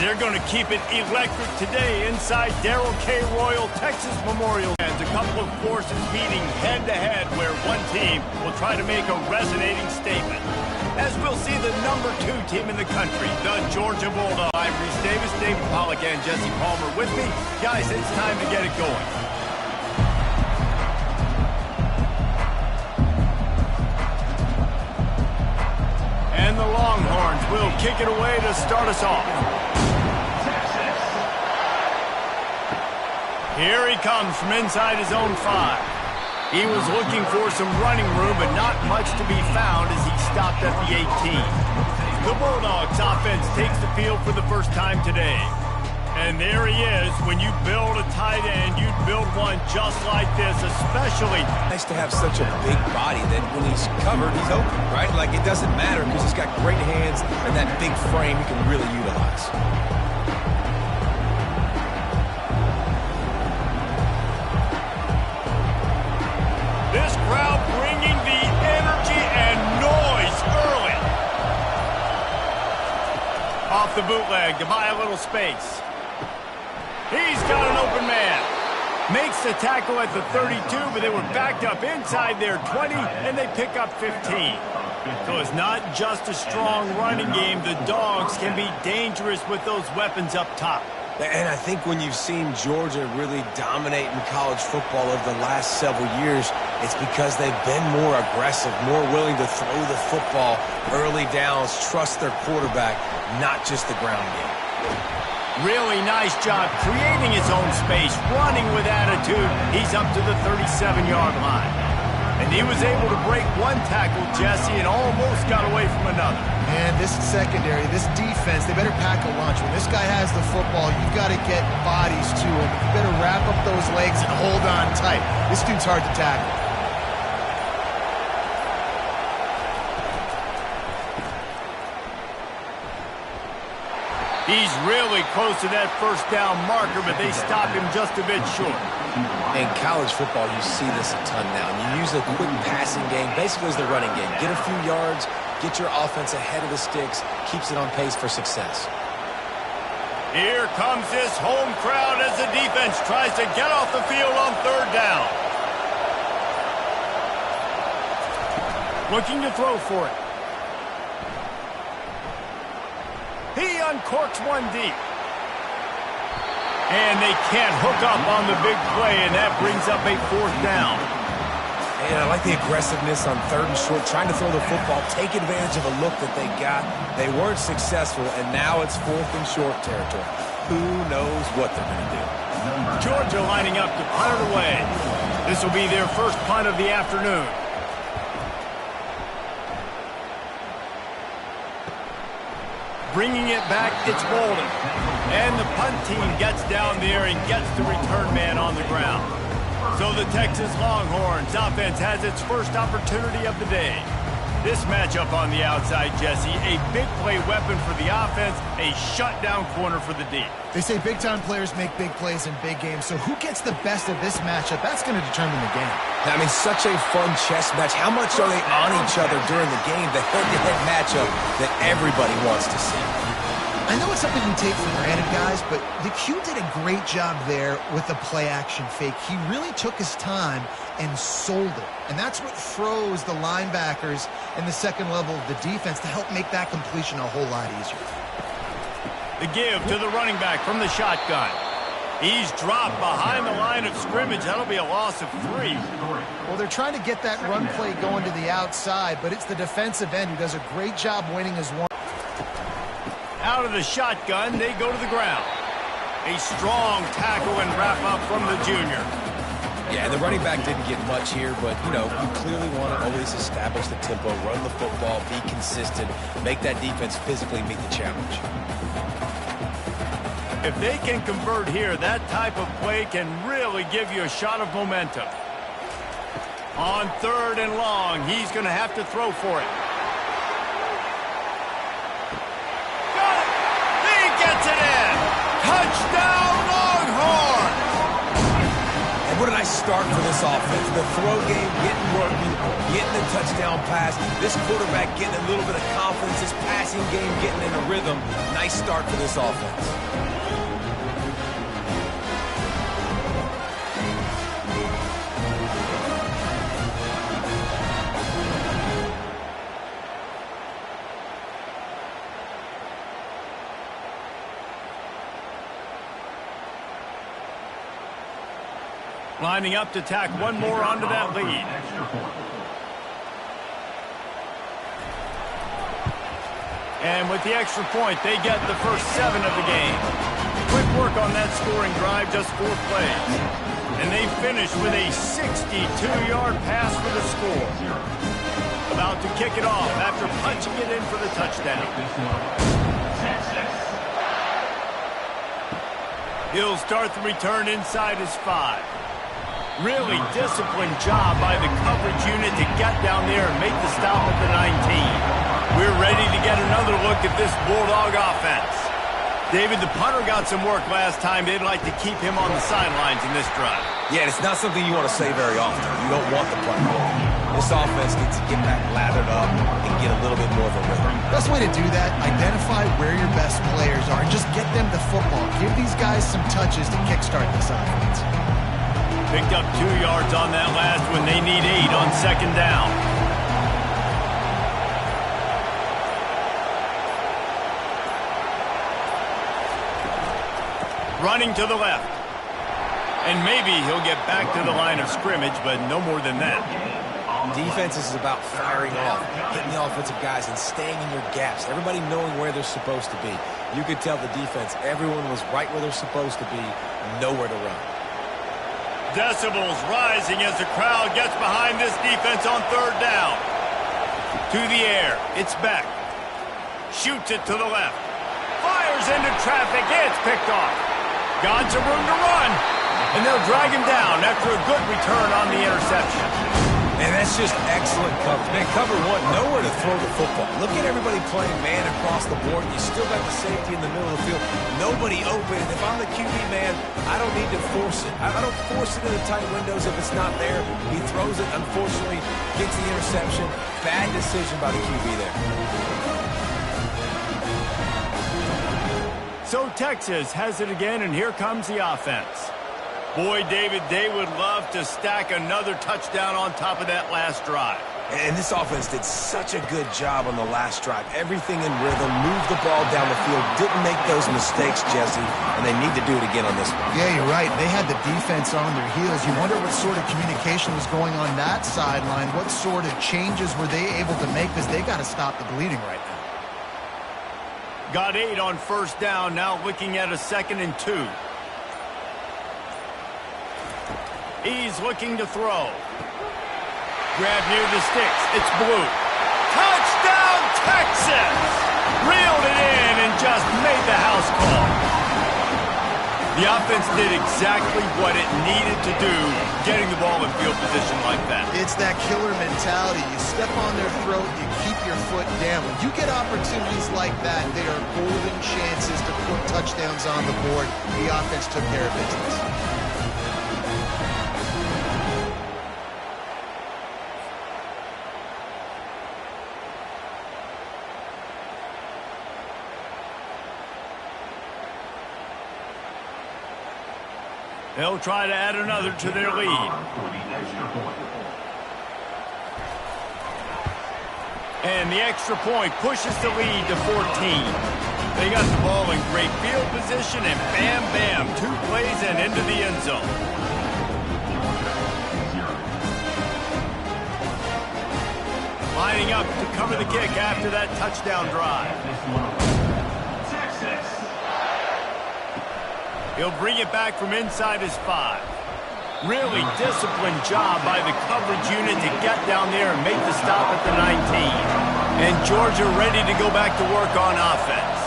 They're going to keep it electric today inside Darrell K. Royal Texas Memorial. And a couple of forces meeting head-to-head where one team will try to make a resonating statement. As we'll see the number 2 team in the country, the Georgia Bulldogs. I'm Reese Davis, David Pollack, and Jesse Palmer with me. Guys, it's time to get it going. And the Longhorns will kick it away to start us off. Here he comes from inside his own 5. He was looking for some running room, but not much to be found as he stopped at the 18. The Bulldogs offense takes the field for the first time today. And there he is. When you build a tight end, you build one just like this, especially. Nice to have such a big body that when he's covered, he's open, right? Like, it doesn't matter because he's got great hands and that big frame he can really utilize. This crowd bringing the energy and noise early. Off the bootleg to buy a little space. He's got an open man. Makes the tackle at the 32, but they were backed up inside their 20, and they pick up 15. So it's not just a strong running game. The Dogs can be dangerous with those weapons up top. And I think when you've seen Georgia really dominate in college football over the last several years, it's because they've been more aggressive, more willing to throw the football early downs, trust their quarterback, not just the ground game. Really nice job creating his own space, running with attitude. He's up to the 37-yard line. And he was able to break one tackle, Jesse, and almost got away from another. Man, this secondary, this defense, they better pack a lunch. When this guy has the football, you've got to get bodies to him. You better wrap up those legs and hold on tight. This dude's hard to tackle. He's really close to that first down marker, but they stop him just a bit short. In college football, you see this a ton now. You use a quick passing game, basically as the running game. Get a few yards, get your offense ahead of the sticks, keeps it on pace for success. Here comes this home crowd as the defense tries to get off the field on 3rd down. Looking to throw for it. He uncorks one deep. And they can't hook up on the big play, and that brings up a 4th down. And I like the aggressiveness on 3rd and short, trying to throw the football, take advantage of a look that they got. They weren't successful, and now it's 4th and short territory. Who knows what they're going to do? Georgia lining up to punt it away. This will be their first punt of the afternoon. Bringing it back, it's Bolden. And the punt team gets down there and gets the return man on the ground. So the Texas Longhorns offense has its first opportunity of the day. This matchup on the outside, Jesse, a big play weapon for the offense, a shutdown corner for the D. They say big-time players make big plays in big games, so who gets the best of this matchup, that's going to determine the game. I mean, such a fun chess match. How much are they on each other during the game, the head-to-head matchup that everybody wants to see? I know it's something we take for granted, guys, but the Q did a great job there with the play-action fake. He really took his time and sold it. And that's what froze the linebackers in the second level of the defense to help make that completion a whole lot easier. The give to the running back from the shotgun. He's dropped behind the line of scrimmage. That'll be a loss of 3. Well, they're trying to get that run play going to the outside, but it's the defensive end who does a great job winning his one. Out of the shotgun, they go to the ground. A strong tackle and wrap-up from the junior. Yeah, the running back didn't get much here, but, you know, you clearly want to always establish the tempo, run the football, be consistent, make that defense physically meet the challenge. If they can convert here, that type of play can really give you a shot of momentum. On 3rd and long, he's going to have to throw for it. Got it! He gets it in! Touchdown, Longhorns! And what a nice start start for this offense. The throw game getting working, getting the touchdown pass. This quarterback getting a little bit of confidence. This passing game getting in a rhythm. Nice start for this offense. Lining up to tack one more onto that lead. And with the extra point, they get the first 7 of the game. Quick work on that scoring drive, just 4 plays. And they finish with a 62-yard pass for the score. About to kick it off after punching it in for the touchdown. He'll start the return inside his 5. Really disciplined job by the coverage unit to get down there and make the stop at the 19. We're ready to get another look at this Bulldog offense. David, the punter got some work last time. They'd like to keep him on the sidelines in this drive. Yeah, it's not something you want to say very often. You don't want the punter. This offense needs to get back lathered up and get a little bit more of a rhythm. Best way to do that, identify where your best players are and just get them the football. Give these guys some touches to kickstart this offense. Picked up 2 yards on that last one. They need 8 on second down. Running to the left. And maybe he'll get back to the line of scrimmage, but no more than that. Defense is about firing off, hitting the offensive guys, and staying in your gaps. Everybody knowing where they're supposed to be. You could tell the defense, everyone was right where they're supposed to be, nowhere to run. Decibels rising as the crowd gets behind this defense on third down. To the air. It's Beck. Shoots it to the left. Fires into traffic. It's picked off. Got some room to run. And they'll drag him down after a good return on the interception. And that's just excellent coverage. Man, cover 1, nowhere to throw the football. Look at everybody playing man across the board. You still got the safety in the middle of the field. Nobody open. And if I'm the QB, man, I don't need to force it. I don't force it in the tight windows if it's not there. He throws it, unfortunately, gets the interception. Bad decision by the QB there. So Texas has it again, and here comes the offense. Boy, David, they would love to stack another touchdown on top of that last drive. And this offense did such a good job on the last drive. Everything in rhythm, moved the ball down the field, didn't make those mistakes, Jesse, and they need to do it again on this one. Yeah, you're right. They had the defense on their heels. You wonder what sort of communication was going on that sideline. What sort of changes were they able to make, because they got to stop the bleeding right now. Got 8 on first down, now looking at a 2nd and 2. He's looking to throw. Grab near the sticks. It's Blue. Touchdown, Texas! Reeled it in and just made the house call. The offense did exactly what it needed to do, getting the ball in field position like that. It's that killer mentality. You step on their throat, you keep your foot down. When you get opportunities like that, they are golden chances to put touchdowns on the board. The offense took care of business. They'll try to add another to their lead. And the extra point pushes the lead to 14. They got the ball in great field position, and bam, bam, 2 plays and into the end zone. Lining up to cover the kick after that touchdown drive. He'll bring it back from inside his 5. Really disciplined job by the coverage unit to get down there and make the stop at the 19. And Georgia ready to go back to work on offense.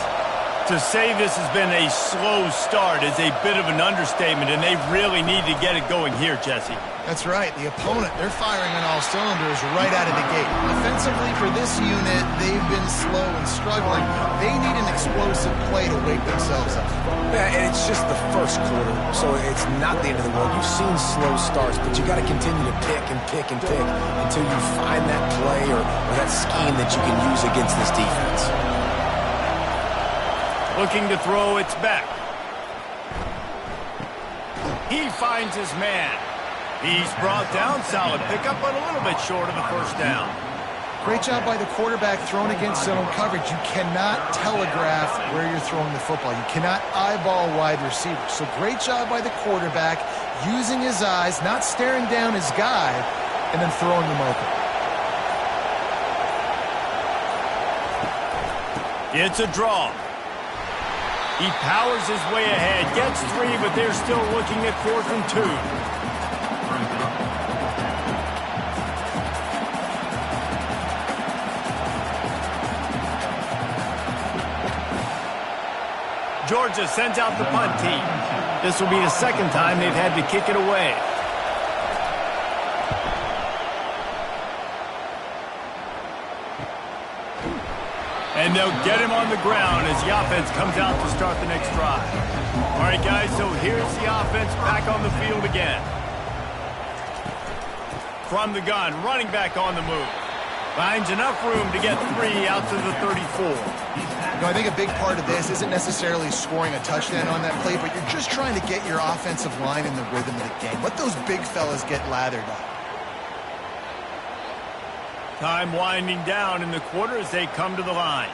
To say this has been a slow start is a bit of an understatement, and they really need to get it going here, Jesse. That's right. The opponent, they're firing on all cylinders right out of the gate. Offensively for this unit, they've been slow and struggling. They need an explosive play to wake themselves up. Yeah, and it's just the first quarter, so it's not the end of the world. You've seen slow starts, but you got to continue to pick and pick and pick until you find that play or that scheme that you can use against this defense. Looking to throw, it's back. He finds his man. He's brought down, solid pickup, but a little bit short of the first down. Great job by the quarterback thrown against zone coverage. You cannot telegraph where you're throwing the football. You cannot eyeball wide receivers. So great job by the quarterback using his eyes, not staring down his guy, and then throwing him open. It's a draw. He powers his way ahead, gets 3, but they're still looking at 4th and 2. Georgia sends out the punt team. This will be the second time they've had to kick it away. And they'll get him on the ground as the offense comes out to start the next drive. All right, guys, so here's the offense back on the field again. From the gun, running back on the move. Finds enough room to get 3 out to the 34. I think a big part of this isn't necessarily scoring a touchdown on that play, but you're just trying to get your offensive line in the rhythm of the game. Let those big fellas get lathered up. Time winding down in the quarter as they come to the line.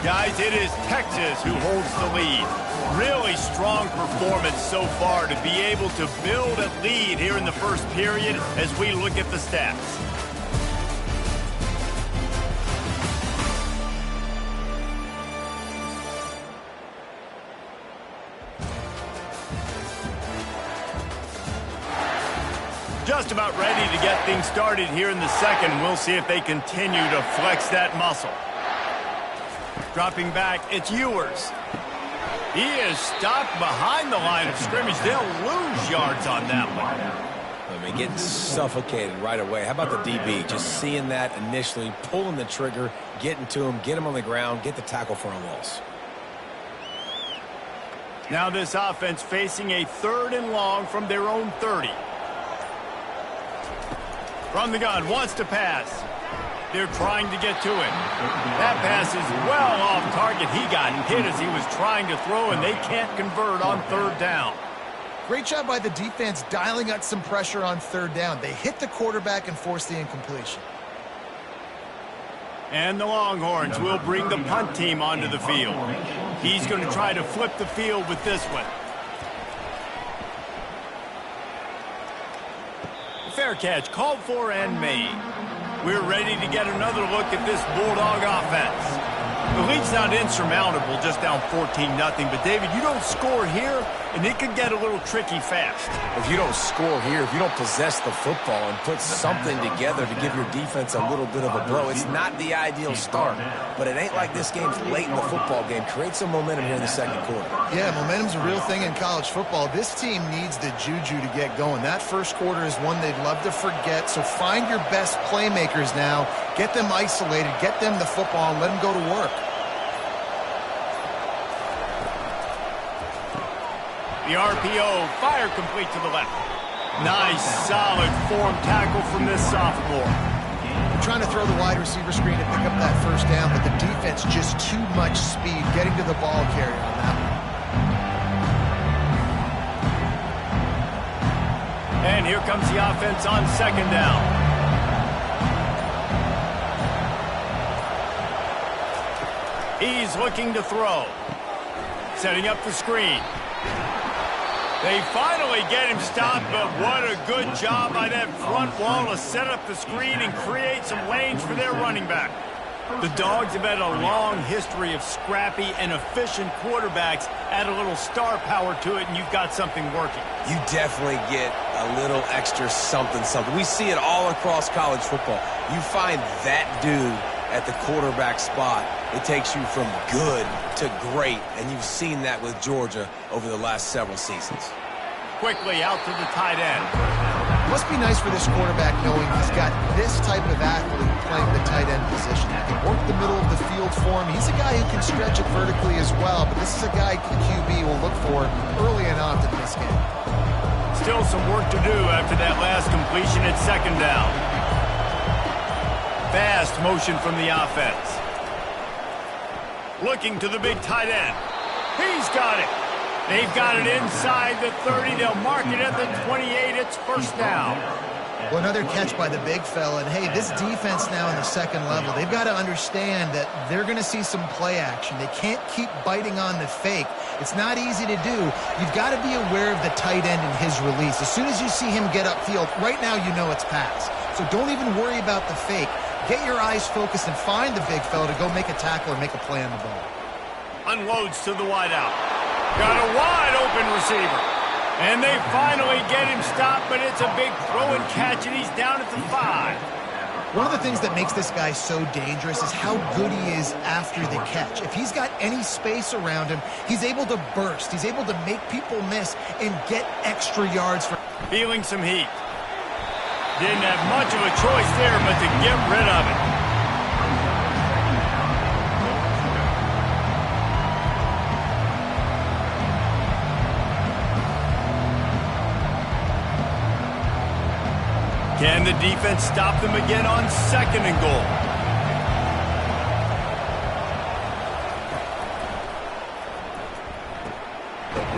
Guys, it is Texas who holds the lead. Really strong performance so far to be able to build a lead here in the first period as we look at the stats. Just about ready to get things started here in the second. We'll see if they continue to flex that muscle. Dropping back, it's Ewers. He is stopped behind the line of scrimmage. They'll lose yards on that one. I mean, getting suffocated right away. How about the DB? Just seeing that initially, pulling the trigger, getting to him, get him on the ground, get the tackle for a loss. Now this offense facing a 3rd and long from their own 30. From the gun, wants to pass. They're trying to get to it. That pass is well off target. He got hit as he was trying to throw, and they can't convert on 3rd down. Great job by the defense dialing up some pressure on 3rd down. They hit the quarterback and forced the incompletion. And the Longhorns will bring the punt team onto the field. He's going to try to flip the field with this one. Fair catch, called for and made. We're ready to get another look at this Bulldog offense. The lead's not insurmountable, just down 14-0. But, David, you don't score here, and it could get a little tricky fast. If you don't score here, if you don't possess the football and put something together to give your defense a little bit of a blow, it's not the ideal start. But it ain't like this game's late in the football game. Create some momentum here in the second quarter. Yeah, momentum's a real thing in college football. This team needs the juju to get going. That first quarter is one they'd love to forget. So find your best playmakers now. Get them isolated. Get them the football and let them go to work. The RPO, fire complete to the left. Nice, solid form tackle from this sophomore. Trying to throw the wide receiver screen to pick up that first down, but the defense just too much speed getting to the ball carrier on that one. And here comes the offense on 2nd down. He's looking to throw. Setting up the screen. They finally get him stopped, but what a good job by that front wall to set up the screen and create some lanes for their running back. The Dogs have had a long history of scrappy and efficient quarterbacks. Add a little star power to it, and you've got something working. You definitely get a little extra something. We see it all across college football. You find that dude at the quarterback spot. It takes you from good to great, and you've seen that with Georgia over the last several seasons. Quickly out to the tight end. Must be nice for this quarterback knowing he's got this type of athlete playing the tight end position. He can work the middle of the field for him. He's a guy who can stretch it vertically as well, but this is a guy the QB will look for early and often in this game. Still some work to do after that last completion at second down. Fast motion from the offense. Looking to the big tight end. He's got it. They've got it inside the 30. They'll mark it at the 28. It's first down. Well, another catch by the big fella. And, hey, this defense now in the second level, they've got to understand that they're going to see some play action. They can't keep biting on the fake. It's not easy to do. You've got to be aware of the tight end and his release. As soon as you see him get upfield, right now you know it's pass. So don't even worry about the fake. Get your eyes focused and find the big fella to go make a tackle or make a play on the ball. Unloads to the wideout. Got a wide open receiver. And they finally get him stopped, but it's a big throw and catch, and he's down at the 5. One of the things that makes this guy so dangerous is how good he is after the catch. If he's got any space around him, he's able to burst. He's able to make people miss and get extra yards. Feeling some heat. Didn't have much of a choice there, but to get rid of it. Can the defense stop them again on second and goal?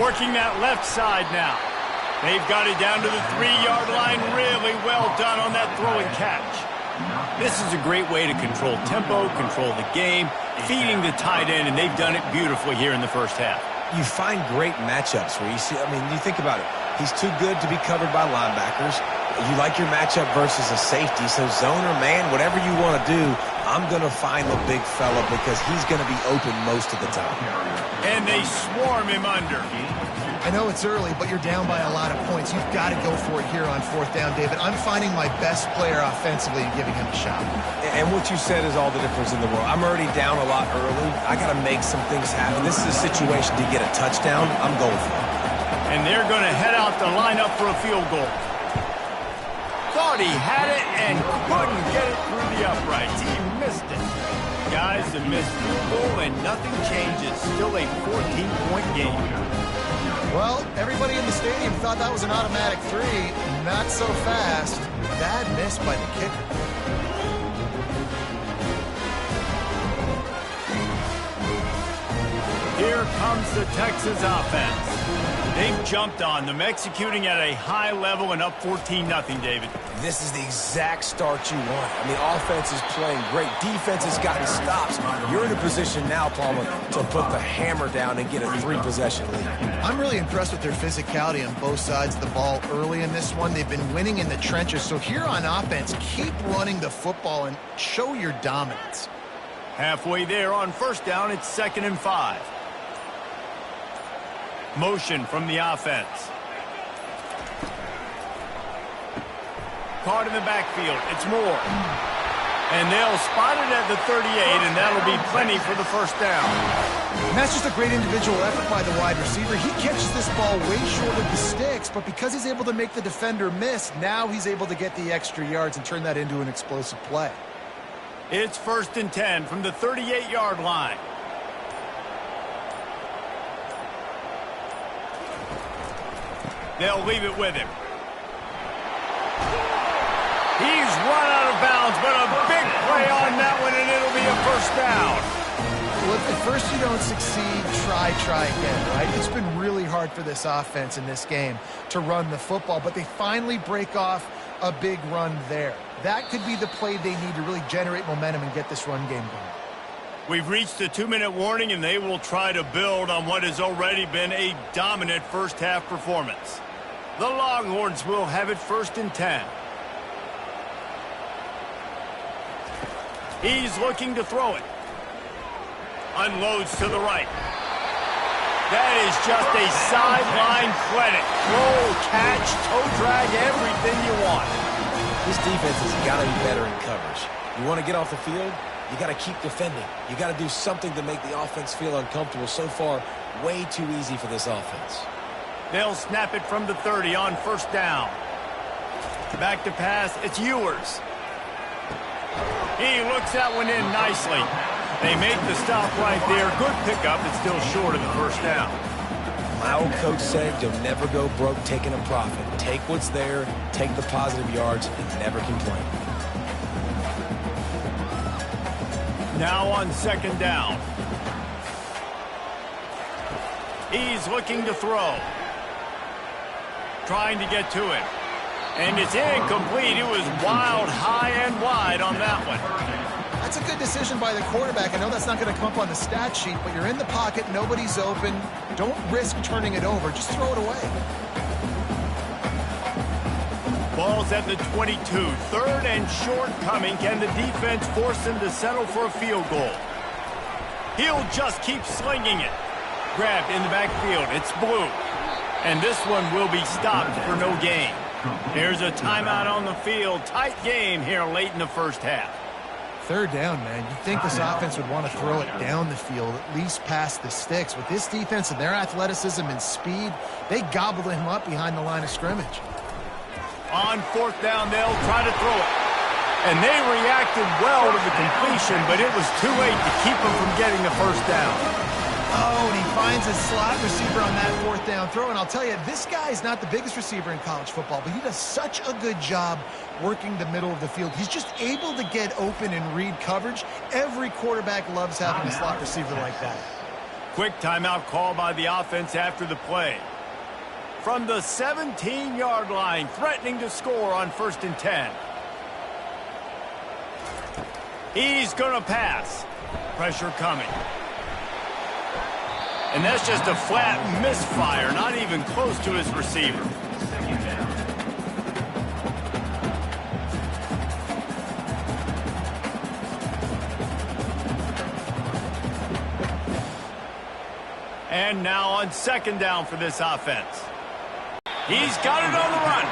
Working that left side now. They've got it down to the 3-yard line. Really well done on that throw and catch. This is a great way to control tempo, control the game, feeding the tight end, and they've done it beautifully here in the first half. You find great matchups where you see, you think about it. He's too good to be covered by linebackers. You like your matchup versus a safety, so zone or man, whatever you want to do, I'm going to find the big fella because he's going to be open most of the time. And they swarm him under. I know it's early, but you're down by a lot of points. You've got to go for it here on fourth down, David. I'm finding my best player offensively and giving him a shot. And what you said is all the difference in the world. I'm already down a lot early. I got to make some things happen. This is a situation to get a touchdown. I'm going for it. And they're going to head out to line up for a field goal. Thought he had it and couldn't get it through the uprights. He missed it. Guys, a missed field goal and nothing changes. Still a 14-point game. Well, everybody in the stadium thought that was an automatic 3. Not so fast. Bad miss by the kicker. Here comes the Texas offense. They've jumped on them, executing at a high level and up 14-0, David. This is the exact start you want. Offense is playing great. Defense has gotten stops. You're in a position now, Palmer, to put the hammer down and get a 3-possession lead. I'm really impressed with their physicality on both sides of the ball early in this one. They've been winning in the trenches. So here on offense, keep running the football and show your dominance. Halfway there on first down, it's 2nd and 5. Motion from the offense. Caught in the backfield. It's Moore. And they'll spot it at the 38, and that'll be plenty for the first down. And that's just a great individual effort by the wide receiver. He catches this ball way short of the sticks, but because he's able to make the defender miss, now he's able to get the extra yards and turn that into an explosive play. It's 1st and 10 from the 38-yard line. They'll leave it with him. He's run out of bounds, but a big play on that one, and it'll be a first down. Well, if at first you don't succeed, try again, right? It's been really hard for this offense in this game to run the football, but they finally break off a big run there. That could be the play they need to really generate momentum and get this run game going. We've reached the 2-minute warning, and they will try to build on what has already been a dominant first-half performance. The Longhorns will have it 1st and 10. He's looking to throw it. Unloads to the right. That is just a sideline credit. Roll, catch, toe drag, everything you want. This defense has got to be better in coverage. You want to get off the field? You got to keep defending. You got to do something to make the offense feel uncomfortable. So far, way too easy for this offense. They'll snap it from the 30 on first down. Back to pass, it's Ewers. He looks that one in nicely. They make the stop right there. Good pickup. It's still short of the first down. My old coach said you'll never go broke taking a profit. Take what's there, take the positive yards, and never complain. Now on second down. He's looking to throw. Trying to get to him. And it's incomplete. It was wild, high and wide on that one. That's a good decision by the quarterback. I know that's not going to come up on the stat sheet, but you're in the pocket, nobody's open. Don't risk turning it over. Just throw it away. Ball's at the 22. Third and short coming. Can the defense force him to settle for a field goal? He'll just keep slinging it. Grabbed in the backfield. It's Blue. And this one will be stopped for no gain. There's a timeout on the field. Tight game here late in the first half. Third down, man. You'd think this offense would want to throw it down the field, at least past the sticks. With this defense and their athleticism and speed, they gobbled him up behind the line of scrimmage. On fourth down, they'll try to throw it. And they reacted well to the completion, but it was too late to keep them from getting the first down. Oh, and he finds a slot receiver on that fourth down throw. And I'll tell you, this guy is not the biggest receiver in college football, but he does such a good job working the middle of the field. He's just able to get open and read coverage. Every quarterback loves having a slot receiver like that. Quick timeout call by the offense after the play. From the 17-yard line, threatening to score on 1st and 10. He's going to pass. Pressure coming. And that's just a flat misfire, not even close to his receiver. And now on second down for this offense. He's got it on the run.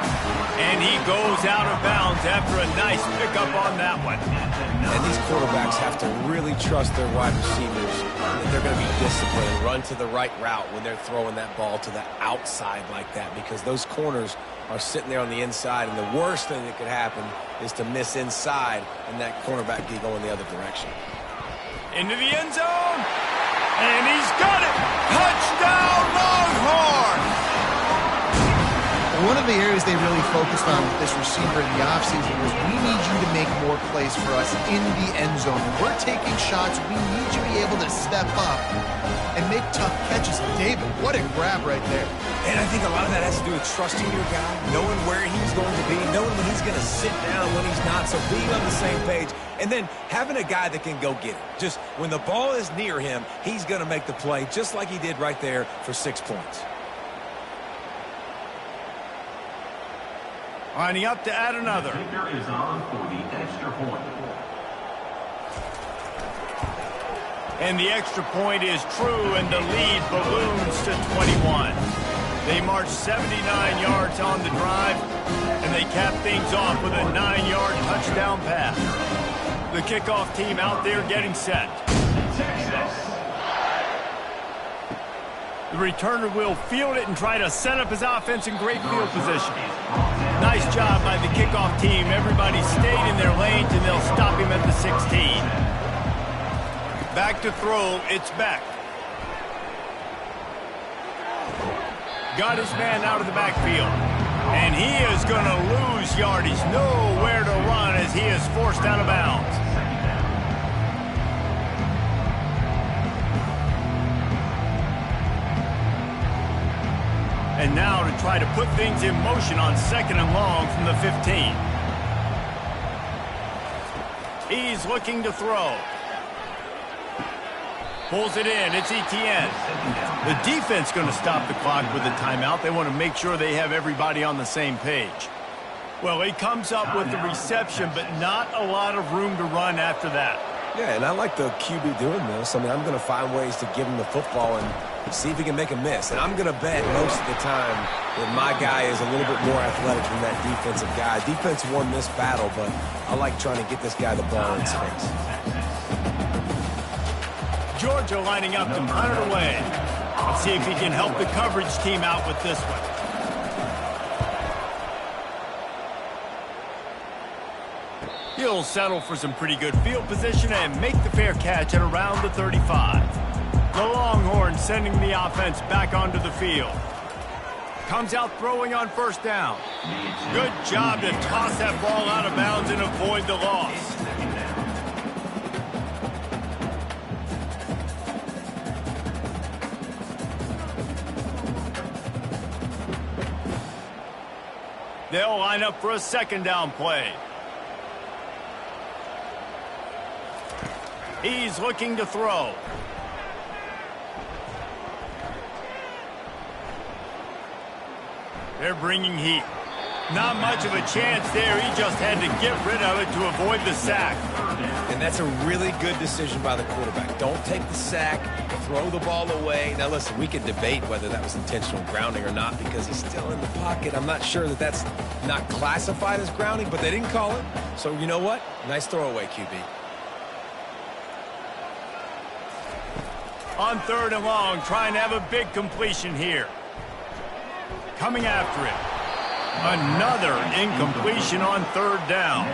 And he goes out of bounds after a nice pickup on that one. And these quarterbacks have to really trust their wide receivers that they're going to be disciplined, run to the right route when they're throwing that ball to the outside like that, because those corners are sitting there on the inside, and the worst thing that could happen is to miss inside and that cornerback be going the other direction. Into the end zone. And he's got it. Touchdown, Longhorns! One of the areas they really focused on with this receiver in the offseason was, we need you to make more plays for us in the end zone. When we're taking shots, we need you to be able to step up and make tough catches. David, what a grab right there. And I think a lot of that has to do with trusting your guy, knowing where he's going to be, knowing when he's going to sit down, when he's not, so being on the same page, and then having a guy that can go get it. Just when the ball is near him, he's going to make the play, just like he did right there for 6 points. Lining up to add another. The kicker is on for the extra point. And the extra point is true, and the lead balloons to 21. They march 79 yards on the drive, and they cap things off with a 9-yard touchdown pass. The kickoff team out there getting set. The returner will field it and try to set up his offense in great field position. Nice job by the kickoff team. Everybody stayed in their lanes, and they'll stop him at the 16. Back to throw, it's Beck. Got his man out of the backfield. And he is going to lose yardage. Nowhere to run as he is forced out of bounds. And now to try to put things in motion on 2nd and long from the 15. He's looking to throw. Pulls it in. It's Etienne. The defense going to stop the clock with a timeout. They want to make sure they have everybody on the same page. Well, he comes up with the reception, but not a lot of room to run after that. Yeah, and I like the QB doing this. I mean, I'm going to find ways to give him the football and see if he can make a miss. And I'm going to bet most of the time that my guy is a little bit more athletic than that defensive guy. Defense won this battle, but I like trying to get this guy the ball in space. Georgia lining up to punt it away. Let's see if he can help the coverage team out with this one. He'll settle for some pretty good field position and make the fair catch at around the 35. The Longhorns sending the offense back onto the field. Comes out throwing on first down. Good job to toss that ball out of bounds and avoid the loss. They'll line up for a second down play. He's looking to throw. They're bringing heat. Not much of a chance there. He just had to get rid of it to avoid the sack. And that's a really good decision by the quarterback. Don't take the sack, throw the ball away. Now, listen, we can debate whether that was intentional grounding or not because he's still in the pocket. I'm not sure that that's not classified as grounding, but they didn't call it. So, you know what? Nice throwaway, QB. On third and long, trying to have a big completion here. Coming after it. Another incompletion on third down.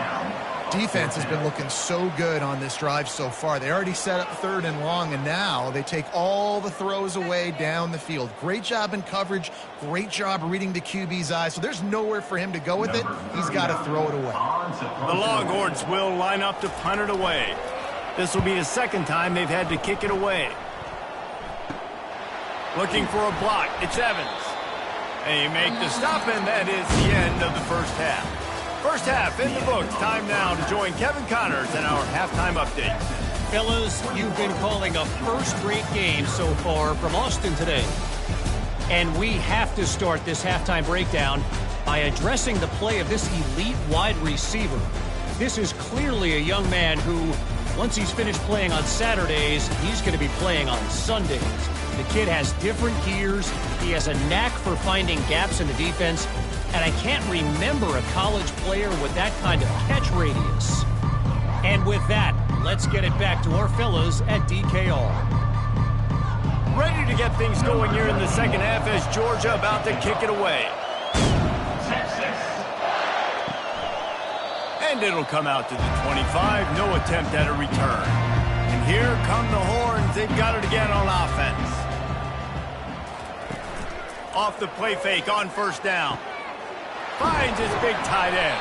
Defense has been looking so good on this drive so far. They already set up third and long, and now they take all the throws away down the field. Great job in coverage. Great job reading the QB's eyes. So there's nowhere for him to go with it. He's got to throw it away. The Longhorns will line up to punt it away. This will be the second time they've had to kick it away. Looking for a block. It's Evans. They make the stop, and that is the end of the first half. First half in the books. Time now to join Kevin Connors in our halftime update. Fellas, you've been calling a first-rate game so far from Austin today. And we have to start this halftime breakdown by addressing the play of this elite wide receiver. This is clearly a young man who, once he's finished playing on Saturdays, he's going to be playing on Sundays. The kid has different gears. He has a knack for finding gaps in the defense. And I can't remember a college player with that kind of catch radius. And with that, let's get it back to our fellas at DKR. Ready to get things going here in the second half as Georgia about to kick it away. And it'll come out to the 25. No attempt at a return. And here come the Horns. They've got it again on offense. Off the play fake on first down. Finds his big tight end.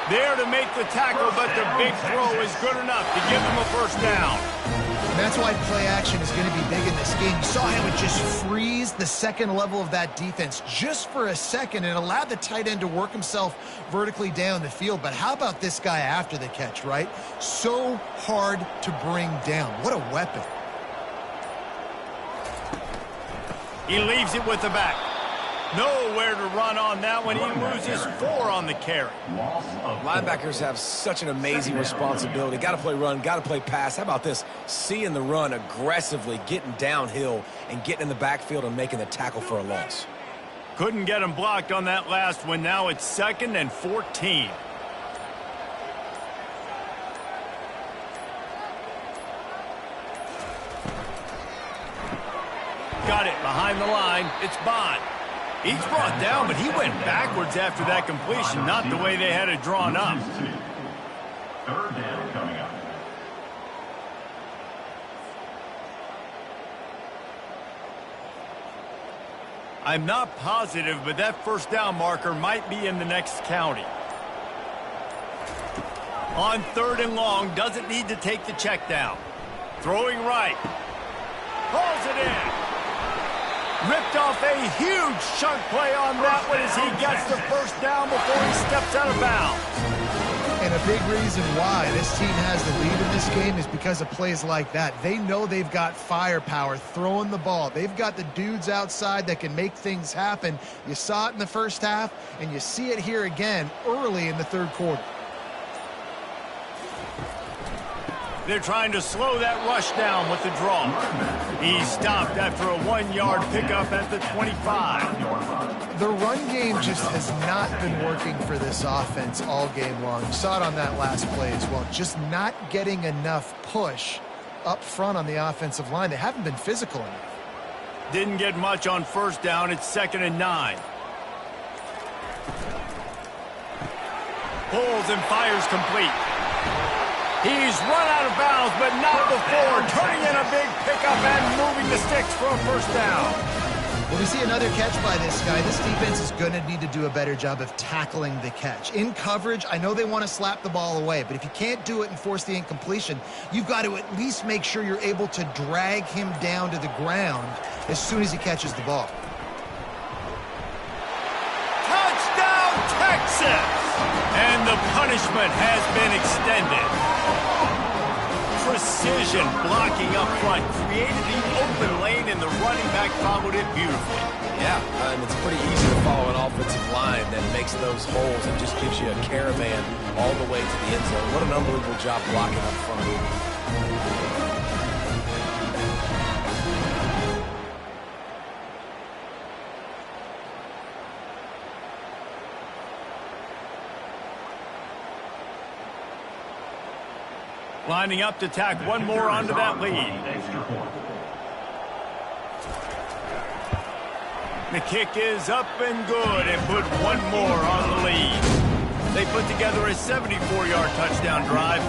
There to make the tackle, but the big throw is good enough to give him a first down. And that's why play action is going to be big in this game. You saw him just freeze the second level of that defense just for a second and allowed the tight end to work himself vertically down the field. But how about this guy after the catch, right? So hard to bring down. What a weapon. He leaves it with the back. Nowhere to run on that one. He loses 4 on the carry. Linebackers have such an amazing responsibility. Got to play run, got to play pass. How about this? Seeing the run aggressively, getting downhill, and getting in the backfield and making the tackle for a loss. Couldn't get him blocked on that last one. Now it's 2nd and 14. Got it behind the line. It's Bond. He's brought down, but he went backwards after that completion, not the way they had it drawn up. Third down coming up. I'm not positive, but that first down marker might be in the next county. On third and long, doesn't need to take the check down. Throwing right. Pulls it in. Ripped off a huge chunk play on that one as he gets the first down before he steps out of bounds. And a big reason why this team has the lead in this game is because of plays like that. They know they've got firepower throwing the ball. They've got the dudes outside that can make things happen. You saw it in the first half, and you see it here again early in the third quarter. They're trying to slow that rush down with the draw. He's stopped after a 1-yard pickup at the 25. The run game just has not been working for this offense all game long. You saw it on that last play as well. Just not getting enough push up front on the offensive line. They haven't been physical enough. Didn't get much on first down. It's 2nd and 9. Pulls and fires complete. He's run out of bounds, but not before turning in a big pickup and moving the sticks for a first down. When we see another catch by this guy, this defense is going to need to do a better job of tackling the catch. In coverage, I know they want to slap the ball away, but if you can't do it and force the incompletion, you've got to at least make sure you're able to drag him down to the ground as soon as he catches the ball. Touchdown, Texas! And the punishment has been extended. Precision blocking up front created the open lane, and the running back followed it beautifully. Yeah, and it's pretty easy to follow an offensive line that makes those holes and just gives you a caravan all the way to the end zone. What an unbelievable job blocking up front. Lining up to tack one more onto that lead. The kick is up and good and put one more on the lead. They put together a 74-yard touchdown drive,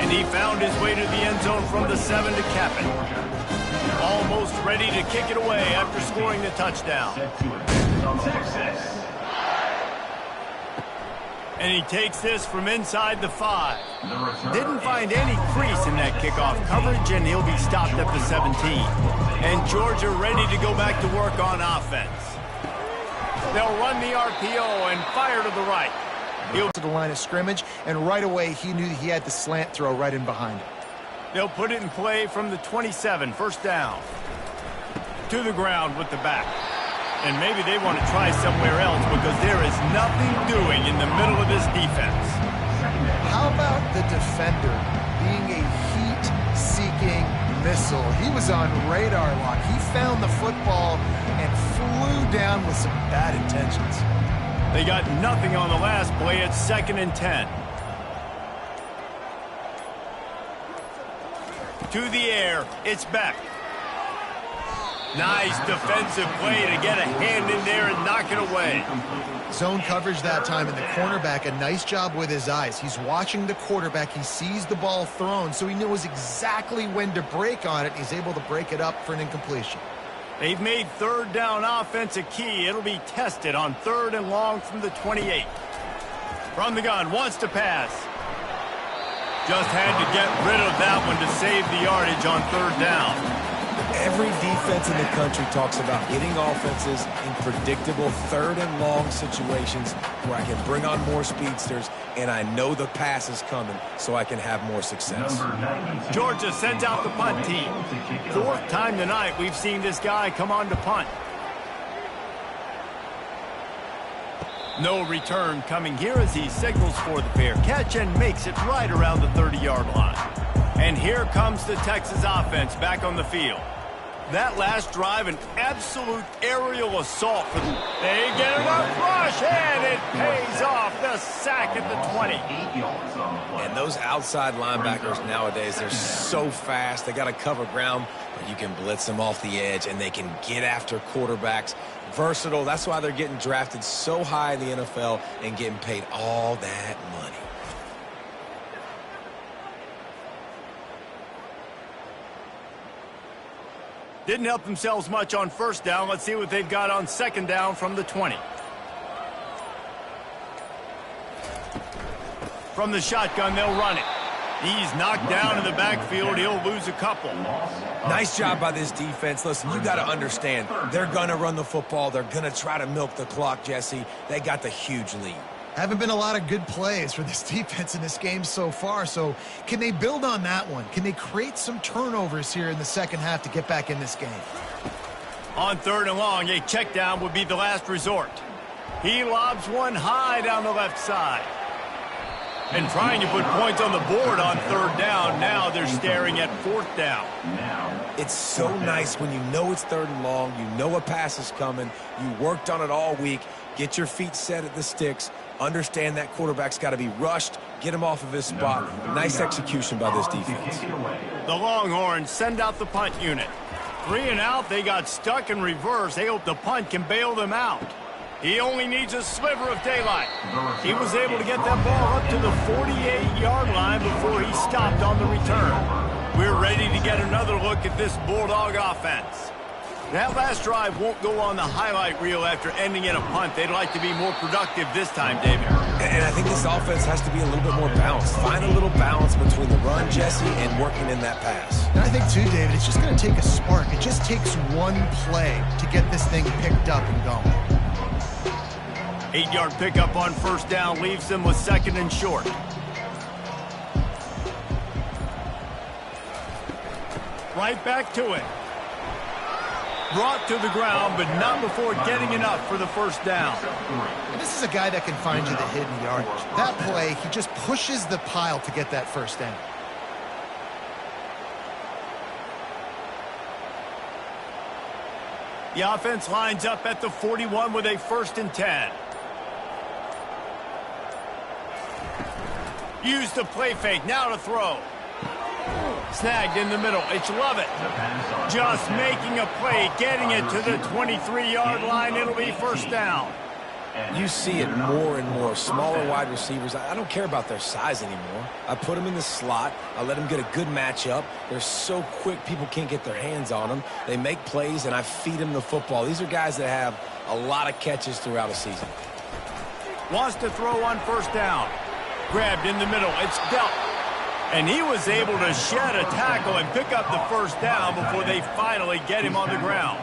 and he found his way to the end zone from the 7 to cap it. Almost ready to kick it away after scoring the touchdown. And he takes this from inside the 5. Didn't find any crease in that kickoff coverage, and he'll be stopped at the 17. And Georgia ready to go back to work on offense. They'll run the RPO and fire to the right. He'll to the line of scrimmage, and right away he knew he had the slant throw right in behind him. They'll put it in play from the 27, first down. To the ground with the back. And maybe they want to try somewhere else because there is nothing doing in the middle of this defense. How about the defender being a heat-seeking missile? He was on radar lock. He found the football and flew down with some bad intentions. They got nothing on the last play. It's 2nd and 10. To the air. It's Beck. Nice defensive play to get a hand in there and knock it away. Zone coverage that time, and the cornerback, a nice job with his eyes. He's watching the quarterback. He sees the ball thrown, so he knows exactly when to break on it. He's able to break it up for an incompletion. They've made third down offense a key. It'll be tested on 3rd and long from the 28. From the gun, wants to pass. Just had to get rid of that one to save the yardage on 3rd down. Every defense in the country talks about getting offenses in predictable 3rd and long situations where I can bring on more speedsters and I know the pass is coming so I can have more success. Georgia sends out the punt team. 4th time tonight we've seen this guy come on to punt. No return coming here as he signals for the fair catch and makes it right around the 30-yard line. And here comes the Texas offense back on the field. That last drive, an absolute aerial assault for them. They get it up rush, and it pays off. The sack at the 20. And those outside linebackers nowadays, they're so fast. They got to cover ground, but you can blitz them off the edge, and they can get after quarterbacks. Versatile. That's why they're getting drafted so high in the NFL and getting paid all that money. Didn't help themselves much on first down. Let's see what they've got on 2nd down from the 20. From the shotgun, they'll run it. He's knocked down in the backfield. He'll lose a couple. Nice job by this defense. Listen, you got to understand, they're going to run the football. They're going to try to milk the clock, Jesse. They got the huge lead. Haven't been a lot of good plays for this defense in this game so far, so can they build on that one? Can they create some turnovers here in the second half to get back in this game? On 3rd and long, a check down would be the last resort. He lobs one high down the left side. And trying to put points on the board on 3rd down. Now they're staring at 4th down. It's so nice when you know it's 3rd and long, you know a pass is coming, you worked on it all week, get your feet set at the sticks, understand that quarterback's got to be rushed, get him off of his spot. Nice execution by this defense. The Longhorns send out the punt unit. 3 and out, they got stuck in reverse. They hope the punt can bail them out. He only needs a sliver of daylight. He was able to get that ball up to the 48-yard line before he stopped on the return. We're ready to get another look at this Bulldog offense. That last drive won't go on the highlight reel after ending in a punt. They'd like to be more productive this time, David. And I think this offense has to be a little bit more balanced. Find a little balance between the run, Jesse, and working in that pass. And I think, too, David, it's just going to take a spark. It just takes one play to get this thing picked up and going. 8-yard pickup on first down leaves them with 2nd and short. Right back to it. Brought to the ground, but not before getting enough for the first down. And this is a guy that can find you the hidden yardage. That play, he just pushes the pile to get that first down. The offense lines up at the 41 with a 1st and 10. Use the play fake, now to throw. Snagged in the middle, it's Lovett. Just making a play, getting it to the 23-yard line. It'll be first down. You see it more and more. Smaller wide receivers, I don't care about their size anymore. I put them in the slot. I let them get a good matchup. They're so quick, people can't get their hands on them. They make plays, and I feed them the football. These are guys that have a lot of catches throughout a season. Wants to throw on first down. Grabbed in the middle, it's dealt. And he was able to shed a tackle and pick up the first down before they finally get him on the ground.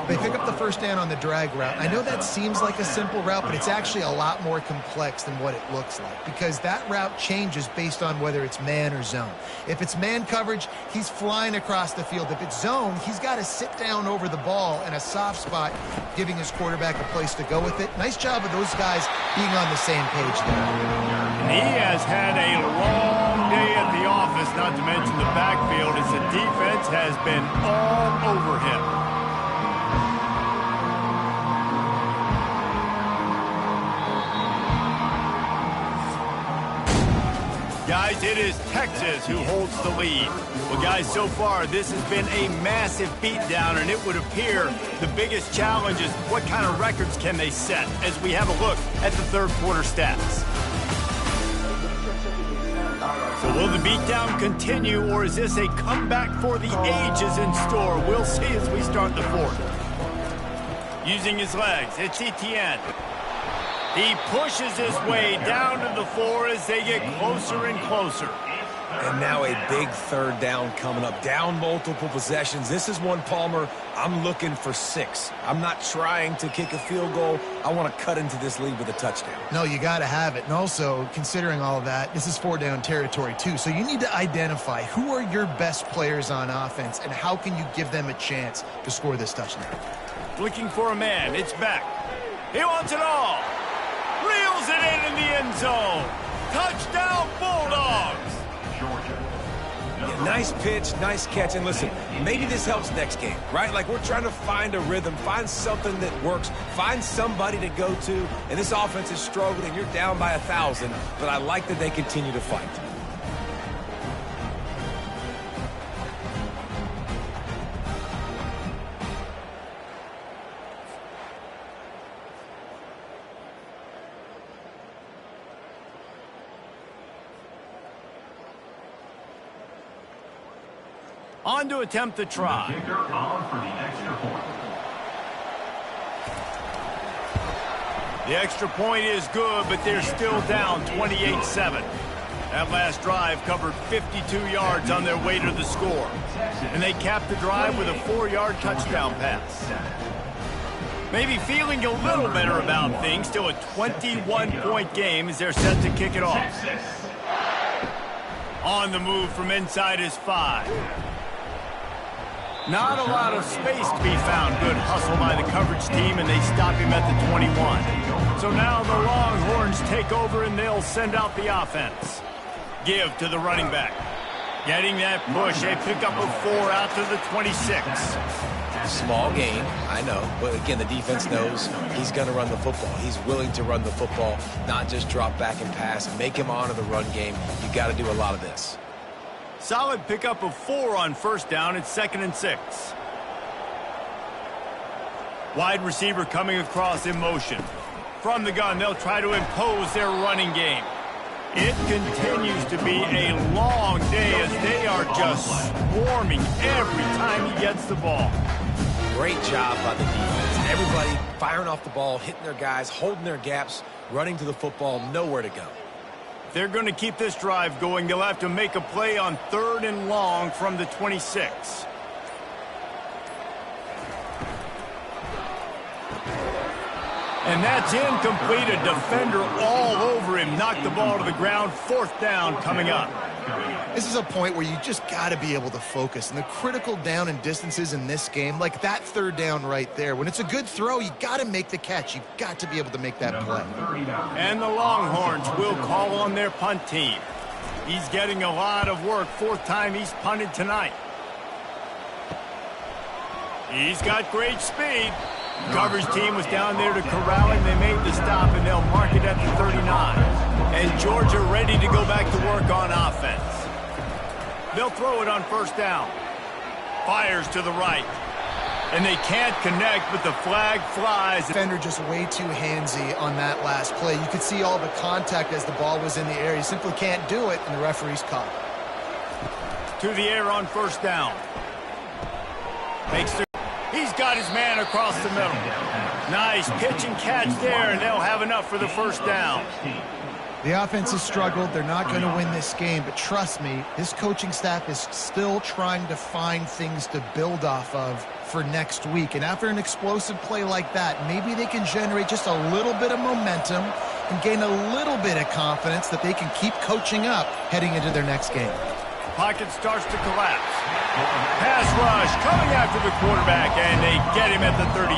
They pick up the first down on the drag route. I know that seems like a simple route, but it's actually a lot more complex than what it looks like, because that route changes based on whether it's man or zone. If it's man coverage, he's flying across the field. If it's zone, he's got to sit down over the ball in a soft spot, giving his quarterback a place to go with it. Nice job of those guys being on the same page there. And he has had a long day at the office, not to mention the backfield, as the defense has been all over him. Guys, it is Texas who holds the lead. Well, guys, so far, this has been a massive beatdown, and it would appear the biggest challenge is what kind of records can they set, as we have a look at the third quarter stats. So will the beatdown continue, or is this a comeback for the ages in store? We'll see as we start the fourth. Using his legs, it's Etienne. He pushes his way down to the floor as they get closer and closer. And now a big third down coming up. Down multiple possessions. This is one, Palmer, I'm looking for 6. I'm not trying to kick a field goal. I want to cut into this lead with a touchdown. No, you got to have it. And also, considering all of that, this is 4-down territory too. So you need to identify who are your best players on offense and how can you give them a chance to score this touchdown. Looking for a man. It's Beck. He wants it all. Reels it in the end zone. Touchdown, Bulldogs. Yeah, nice pitch, nice catch. And listen, maybe this helps next game, right? Like, we're trying to find a rhythm, find something that works, find somebody to go to. And this offense is struggling. You're down by 1,000, but I like that they continue to fight. On to attempt the try. The kicker on for the extra point. The extra point is good, but they're still down 28-7. That last drive covered 52 yards on their way to the score. And they capped the drive with a 4-yard touchdown pass. Maybe feeling a little better about things. Still a 21-point game as they're set to kick it off. On the move from inside his 5. Not a lot of space to be found. Good hustle by the coverage team, and they stop him at the 21. So now the Longhorns take over, and they'll send out the offense. Give to the running back. Getting that push, a pickup of 4 out to the 26. Small gain, I know. But again, the defense knows he's going to run the football. He's willing to run the football, not just drop back and pass. Make him honor the run game. You got to do a lot of this. Solid pickup of 4 on first down. It's 2nd and 6. Wide receiver coming across in motion. From the gun, they'll try to impose their running game. It continues to be a long day as they are just swarming every time he gets the ball. Great job by the defense. Everybody firing off the ball, hitting their guys, holding their gaps, running to the football, nowhere to go. They're going to keep this drive going. They'll have to make a play on 3rd and long from the 26. And that's incomplete. A defender all over him. Knocked the ball to the ground. 4th down coming up. This is a point where you just got to be able to focus. And the critical down and distances in this game, like that 3rd down right there, when it's a good throw, you got to make the catch. You've got to be able to make that play. And the Longhorns will call on their punt team. He's getting a lot of work. 4th time he's punted tonight. He's got great speed. Coverage team was down there to corral him. They made the stop, and they'll mark it at the 39. And Georgia ready to go back to work on offense. They'll throw it on 1st down. Fires to the right. And they can't connect, but the flag flies. Defender just way too handsy on that last play. You could see all the contact as the ball was in the air. He simply can't do it, and the referee's caught. To the air on 1st down. He's got his man across the middle. Nice pitch and catch there, and they'll have enough for the 1st down. The offense has struggled. They're not going to win this game, but trust me, this coaching staff is still trying to find things to build off of for next week. And after an explosive play like that, maybe they can generate just a little bit of momentum and gain a little bit of confidence that they can keep coaching up heading into their next game. Pocket starts to collapse. Pass rush coming after the quarterback, and they get him at the 32.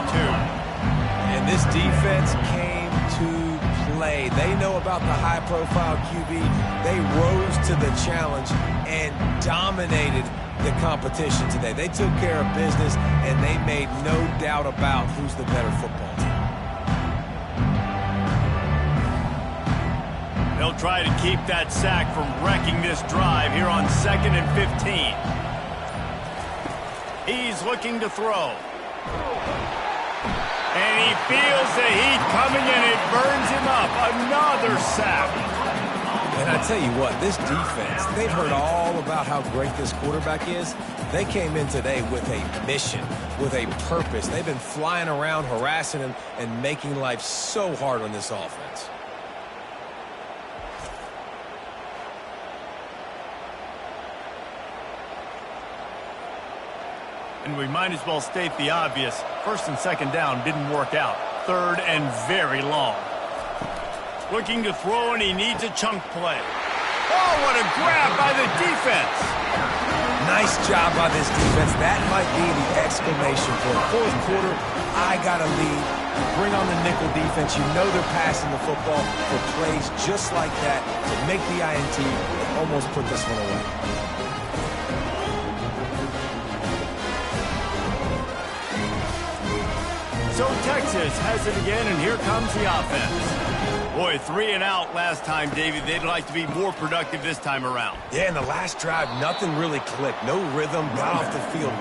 And this defense came to play. They know about the high-profile QB. They rose to the challenge and dominated the competition today. They took care of business, and they made no doubt about who's the better football team. They'll try to keep that sack from wrecking this drive here on 2nd and 15. He's looking to throw. And he feels the heat coming, and it burns him up. Another sack. And I tell you what, this defense, they've heard all about how great this quarterback is. They came in today with a mission, with a purpose. They've been flying around, harassing him, and making life so hard on this offense. And we might as well state the obvious. 1st and 2nd down didn't work out. 3rd and very long. Looking to throw, and he needs a chunk play. Oh, what a grab by the defense. Nice job by this defense. That might be the exclamation point. 4th quarter, I got a lead. You bring on the nickel defense. You know they're passing the football for plays just like that to make the INT and almost put this one away. So Texas has it again, and here comes the offense. Boy, 3 and out last time, David. They'd like to be more productive this time around. Yeah, in the last drive, nothing really clicked. No rhythm, got off the field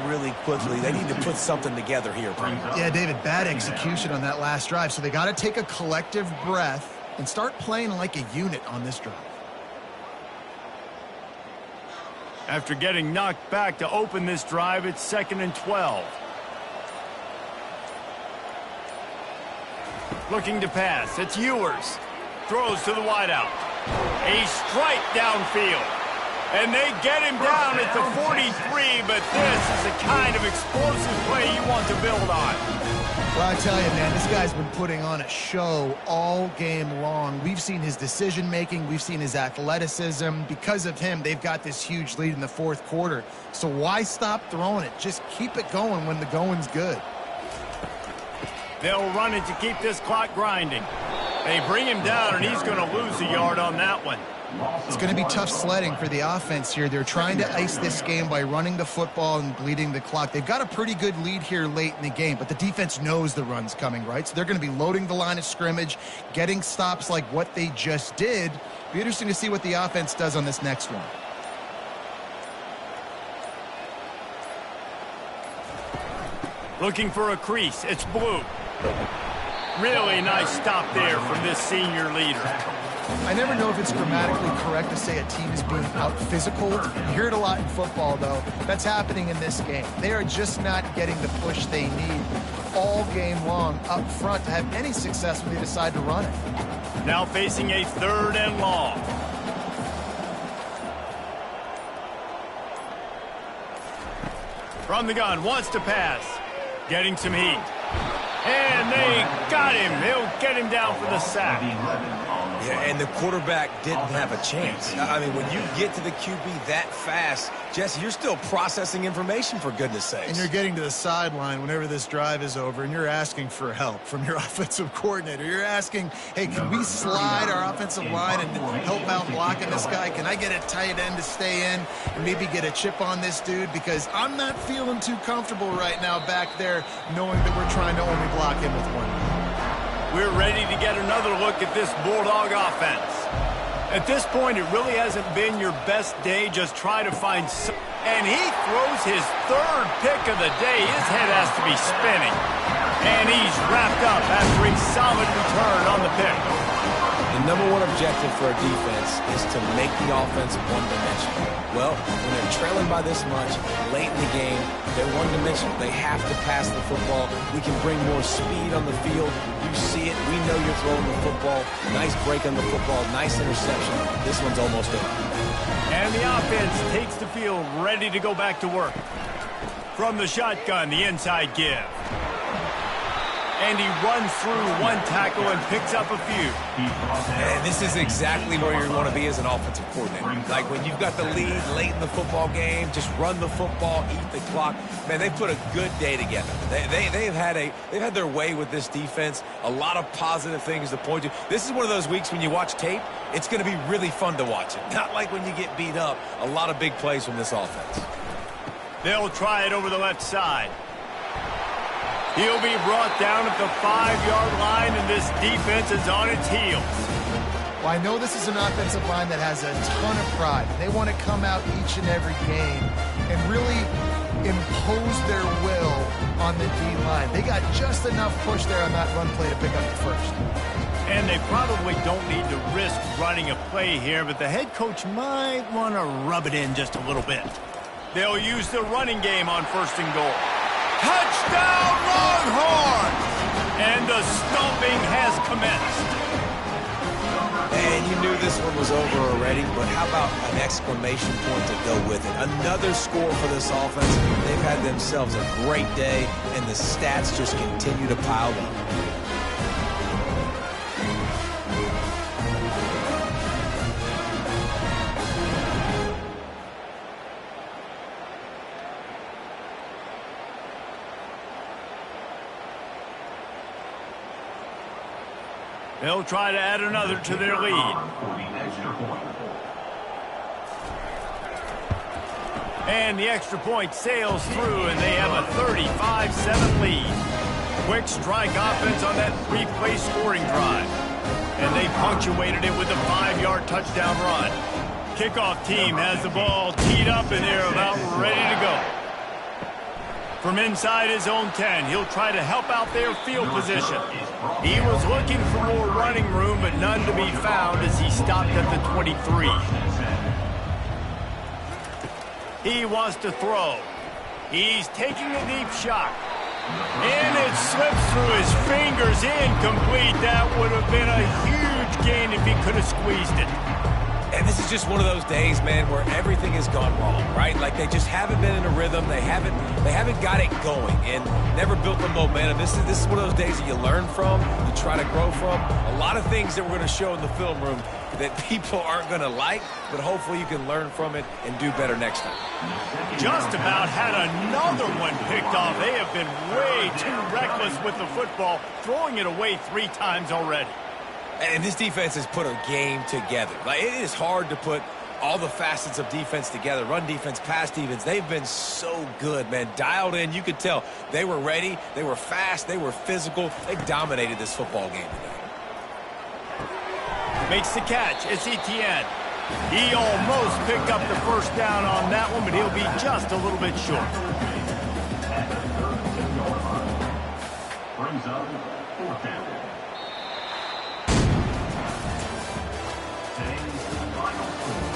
really quickly. They need to put something together here, Brent. Yeah, David, bad execution on that last drive, so they got to take a collective breath and start playing like a unit on this drive. After getting knocked back to open this drive, it's 2nd and 12. Looking to pass. It's Ewers. Throws to the wideout. A strike downfield. And they get him down at the 43, but this is the kind of explosive play you want to build on. Well, I tell you, man, this guy's been putting on a show all game long. We've seen his decision-making. We've seen his athleticism. Because of him, they've got this huge lead in the 4th quarter. So why stop throwing it? Just keep it going when the going's good. They'll run it to keep this clock grinding. They bring him down, and he's going to lose a yard on that one. It's going to be tough sledding for the offense here. They're trying to ice this game by running the football and bleeding the clock. They've got a pretty good lead here late in the game, but the defense knows the run's coming, right? So they're going to be loading the line of scrimmage, getting stops like what they just did. Be interesting to see what the offense does on this next one. Looking for a crease. It's blue. Really nice stop there from this senior leader. I never know if it's grammatically correct to say a team is being out-physical. You hear it a lot in football, though. That's happening in this game. They are just not getting the push they need all game long up front to have any success when they decide to run it. Now facing a 3rd and long. From the gun, wants to pass. Getting some heat. And they got him. They'll get him down for the sack. Yeah, and the quarterback didn't have a chance. I mean, when you get to the QB that fast, Jesse, you're still processing information, for goodness sakes. And you're getting to the sideline whenever this drive is over, and you're asking for help from your offensive coordinator. You're asking, hey, can we slide our offensive line and help out blocking this guy? Can I get a tight end to stay in and maybe get a chip on this dude? Because I'm not feeling too comfortable right now back there knowing that we're trying to only block him with one. We're ready to get another look at this Bulldog offense. At this point, it really hasn't been your best day. Just try to find some. And he throws his 3rd pick of the day. His head has to be spinning. And he's wrapped up after a solid return on the pick. The number one objective for a defense is to make the offense one-dimensional. Well, when they're trailing by this much, late in the game, they're one-dimensional. They have to pass the football. We can bring more speed on the field. You see it. We know you're throwing the football. Nice break on the football. Nice interception. This one's almost over. And the offense takes the field, ready to go back to work. From the shotgun, the inside give. And he runs through one tackle and picks up a few. And this is exactly where you want to be as an offensive coordinator. Like when you've got the lead late in the football game, just run the football, eat the clock. Man, they've put a good day together. They've had their way with this defense. A lot of positive things to point to. This is one of those weeks when you watch tape, it's going to be really fun to watch it. Not like when you get beat up. A lot of big plays from this offense. They'll try it over the left side. He'll be brought down at the 5-yard line, and this defense is on its heels. Well, I know this is an offensive line that has a ton of pride. They want to come out each and every game and really impose their will on the D-line. They got just enough push there on that run play to pick up the first. And they probably don't need to risk running a play here, but the head coach might want to rub it in just a little bit. They'll use the running game on 1st and goal. Touchdown, Longhorns! And the stomping has commenced. And you knew this one was over already, but how about an exclamation point to go with it? Another score for this offense. They've had themselves a great day, and the stats just continue to pile up. They'll try to add another to their lead. And the extra point sails through, and they have a 35-7 lead. Quick strike offense on that 3-play scoring drive. And they punctuated it with a 5-yard touchdown run. Kickoff team has the ball teed up, and they're about ready to go. From inside his own 10, he'll try to help out their field position. He was looking for more running room, but none to be found as he stopped at the 23. He wants to throw. He's taking a deep shot. And it slips through his fingers, incomplete. That would have been a huge gain if he could have squeezed it. And this is just one of those days, man, where everything has gone wrong, right? Like they just haven't been in a rhythm. They haven't got it going and never built the momentum. This is one of those days that you learn from, you try to grow from. A lot of things that we're going to show in the film room that people aren't going to like, but hopefully you can learn from it and do better next time. Just about had another one picked off. They have been way too reckless with the football, throwing it away 3 times already. And this defense has put a game together. Like, it is hard to put all the facets of defense together. Run defense, pass defense. They've been so good, man. Dialed in. You could tell they were ready. They were fast. They were physical. They dominated this football game today. Makes the catch. It's Etienne. He almost picked up the first down on that one, but he'll be just a little bit short. Brings up 4th down. Today's final score,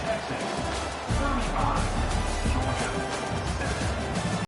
Texas 35, Georgia